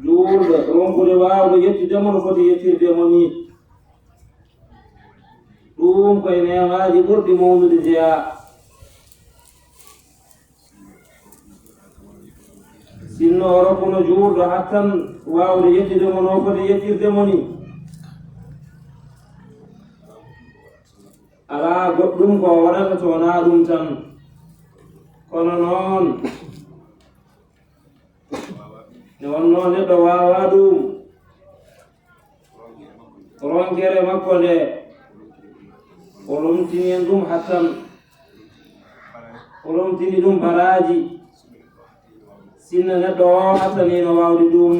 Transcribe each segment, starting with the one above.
juulde ronkude waawde yettude mo no foti yettirde mo ni ɗum koye nemaaji ɓurɗi mawnude jeya sinno o rokkuno juulɗo hattan waawde yettude mo no foti yettirde mo ni alaa goɗɗum ko waɗata to wonaa ɗum tan kono noon ne wonno neɗɗo waawa ɗum ronkere makko nde o lomtini en ɗum hattan o lomtini ɗum baraaji sinno neɗɗo o hattanino waawde ɗum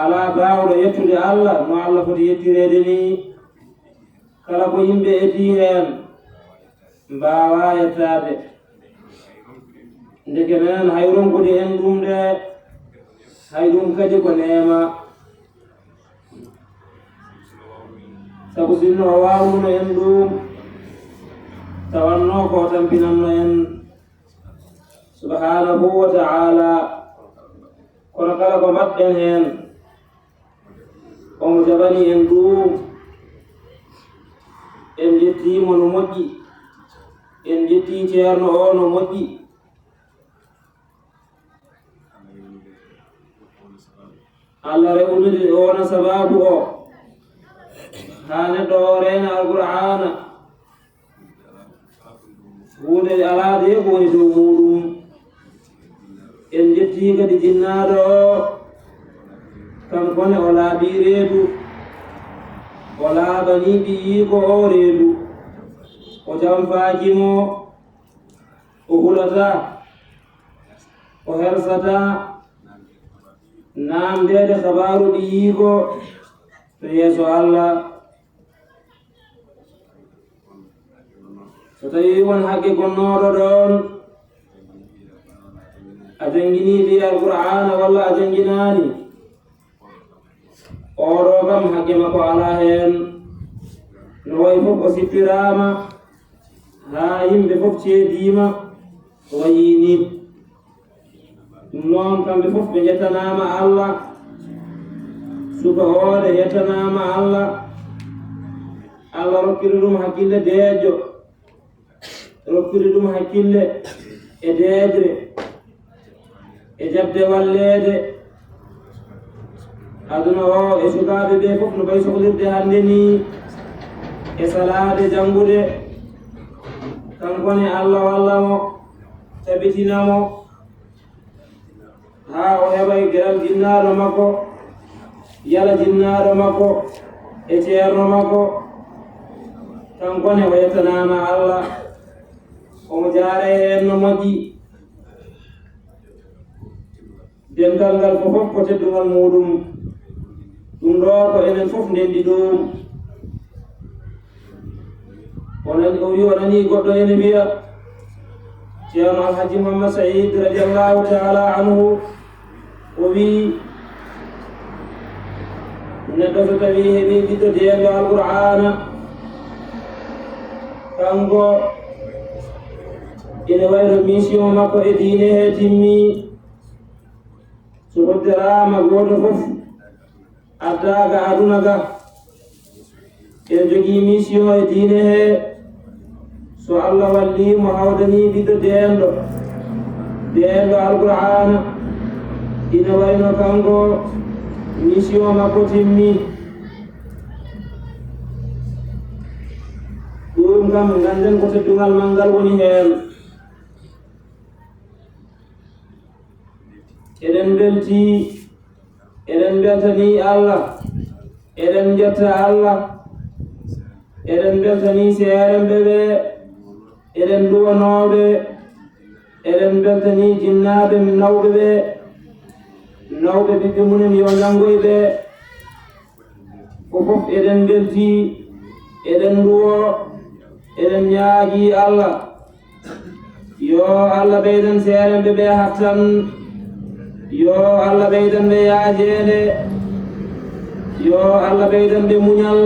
alaa baawɗo yettude Allah no Allah foti yettireede ni kala ko yimɓe etii heen mbaawa yettaade ndeke nenen hay ronkude en ɗum nde hay ɗum kadi ko neema sabu sinno o waawuno en ɗum tawanno ko tampinanno en subhanahu wa ta'ala kono kala ko mbaɗɗen heen omo jaɓani en ɗum en jettiimo no moƴƴi en jettii ceerno o no moƴƴi Allah rewnude wona sababu o haa neɗɗo o reena alqur'ana hunde alaa de ko woni dow muɗum en jettii kadi jinnaaɗo o kankone o laaɓii reedu o laaɓanii ɓiyii ko o reedu o jamfaaki mo o hulata o hersata naamdeede sabaaru ɓiyii ko to yeeso Allah so tawii won haqqe gonnooɗo ɗoon a jannginii ɓi alqur'ana walla a jannginaani oɗo kam haqqe makko alaa heen no wayi fof o sippiraama haa yimɓe fof ceediima o wayii ni ɗum noon kamɓe fof ɓe yettanaama Allah suka oɗe yettanaama Allah Allah rokkiri ɗum hakkille deejo rokkiri ɗum hakkille e deedre e jabde walleede aduna o e sukaaɓe ɓe fof no ɓay sohlirde hannde ni e salaade janngude kankone Allah walla mo tabitina mo haa o heɓa e geɗal jinnaaɗo makko yala jinnaaɗo makko e ceerno makko kankone o yettanaama Allah omo jaara heen no moƴƴi dental ngal fof ko teddungal muɗum ɗum ɗo ko enen fof ndenndi ɗum o wi o nanii goɗɗo ene wiya ceerno alhaji Muhammad Saïd radiallahu taala anhu o wii neɗɗo so tawii heɓii ɓiɗɗo deello alqur'ana kanko ene wayno mission makko e diine he timmii so hoddiraama gooto fof addaaga aduna ga en jogii mission e diine he so Allah walliimo hawdanii ɓiɗɗo deello alqur'ana ine wayno kanko mission makko timmii ɗum kam ngannden ko teddungal mal ngal woni heen eɗen beltii eɗen beltanii Allah eɗen jetta Allah eɗen beltanii seeremɓe ɓe eɗen duwanooɓe eɗen beltanii jinnaaɓe nawɓe ɓe nawɓe ɓiɓɓe munen yo janngoy ɓe fof eɗen beltii eɗen duwo eɗen ñaagii Allah yo Allah ɓeydan seeremɓe ɓe hattan yo Allah ɓeydan ɓe yaajeede yo Allah ɓeydan ɓe muñal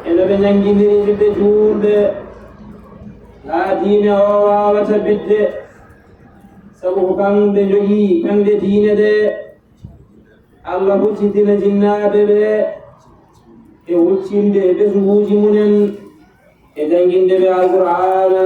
ene ɓe ñanngindiri ɓiɓɓe juulɓe haa diine o waawata bidde sabu ko kamɓe jogii kamɓe diine ɗe Allah huccitina jinnaaɓe ɓe e huccinde ɓesguuji munen e jannginde ɓe alqur'ana